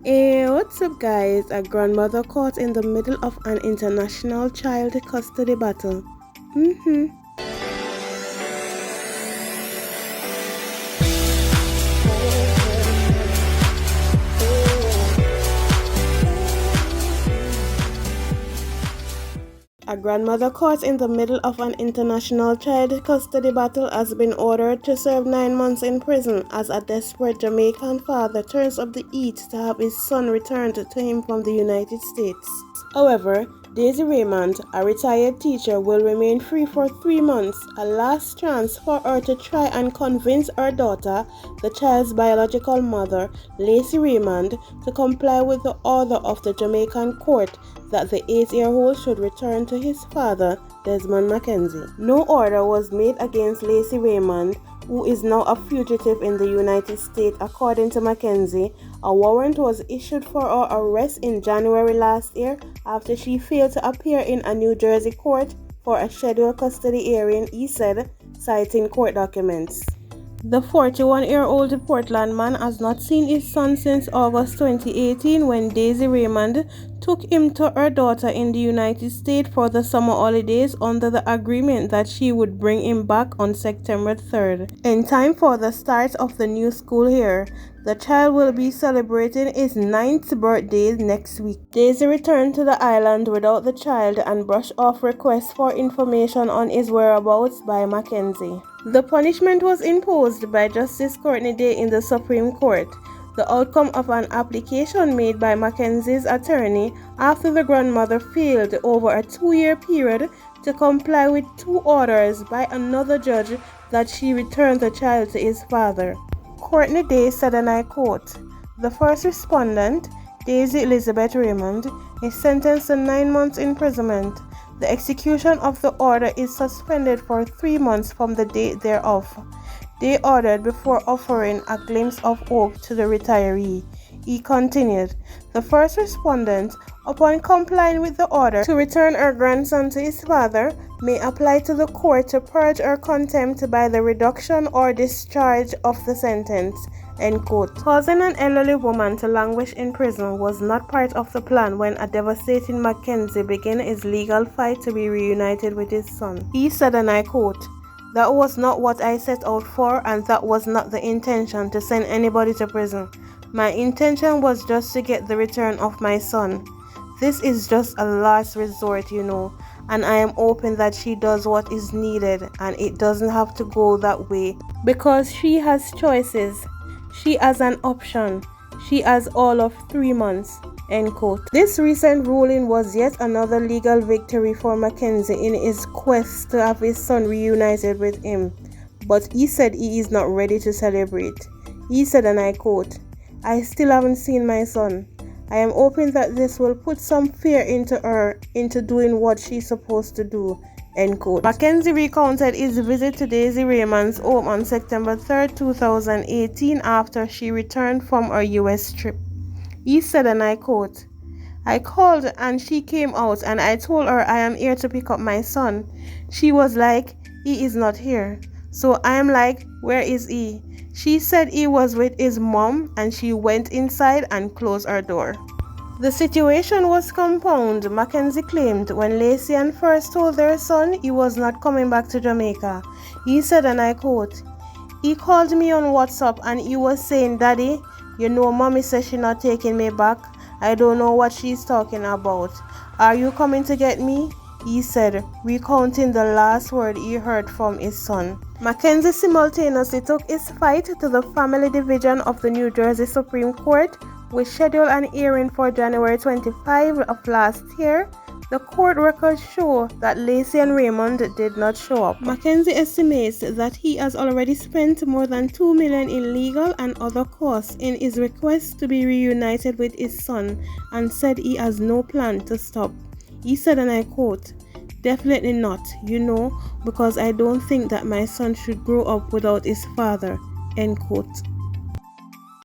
Hey, what's up guys? A grandmother caught in the middle of an international child custody battle. A grandmother caught in the middle of an international child custody battle has been ordered to serve 9 months in prison as a desperate Jamaican father turns up the heat to have his son returned to him from the United States. However, Daisy Raymond, a retired teacher, will remain free for 3 months, a last chance for her to try and convince her daughter, the child's biological mother, Lacey Raymond, to comply with the order of the Jamaican court that the 8-year-old should return to his father, Desmond Mackenzie. No order was made against Lacey Raymond, who is now a fugitive in the United States. According to Mackenzie, a warrant was issued for her arrest in January last year after she failed to appear in a New Jersey court for a scheduled custody hearing, he said, citing court documents. The 41-year-old Portland man has not seen his son since August 2018 when Daisy Raymond took him to her daughter in the United States for the summer holidays under the agreement that she would bring him back on September 3rd. In time for the start of the new school year, the child will be celebrating his 9th birthday next week. Daisy returned to the island without the child and brushed off requests for information on his whereabouts by Mackenzie. The punishment was imposed by Justice Courtney Day in the Supreme Court, the outcome of an application made by Mackenzie's attorney after the grandmother failed over a 2-year period to comply with 2 orders by another judge that she returned the child to his father. Courtney Day said, and I quote, "The first respondent, Daisy Elizabeth Raymond, is sentenced to 9 months imprisonment. The execution of the order is suspended for 3 months from the date thereof," they ordered before offering a glimpse of hope to the retiree. He continued, "The first respondent, upon complying with the order to return her grandson to his father, may apply to the court to purge her contempt by the reduction or discharge of the sentence." End quote. Causing an elderly woman to languish in prison was not part of the plan when a devastating Mackenzie began his legal fight to be reunited with his son. He said, and I quote, "That was not what I set out for, and that was not the intention to send anybody to prison. My intention was just to get the return of my son. This is just a last resort, and I am hoping that she does what is needed and it doesn't have to go that way because she has choices. She has an option. She has all of 3 months." End quote. This recent ruling was yet another legal victory for Mackenzie in his quest to have his son reunited with him. But he said he is not ready to celebrate. He said, and I quote, "I still haven't seen my son. I am hoping that this will put some fear into her into doing what she's supposed to do." End quote. Mackenzie recounted his visit to Daisy Raymond's home on September 3rd, 2018 after she returned from her US trip. He said, and I quote, "I called and she came out and I told her I am here to pick up my son. She was like, he is not here. So I am like, where is he? She said he was with his mom and she went inside and closed her door." The situation was compounded, Mackenzie claimed, when Lacey and first told their son he was not coming back to Jamaica. He said, and I quote, "He called me on WhatsApp and he was saying, 'Daddy, mommy says she's not taking me back. I don't know what she's talking about. Are you coming to get me?' he said, recounting the last word he heard from his son. Mackenzie simultaneously took his fight to the Family Division of the New Jersey Supreme Court, which scheduled an hearing for January 25 of last year. The court records show that Lacey and Raymond did not show up. Mackenzie estimates that he has already spent more than $2 million in legal and other costs in his request to be reunited with his son and said he has no plan to stop. He said, and I quote, "Definitely not, because I don't think that my son should grow up without his father." End quote.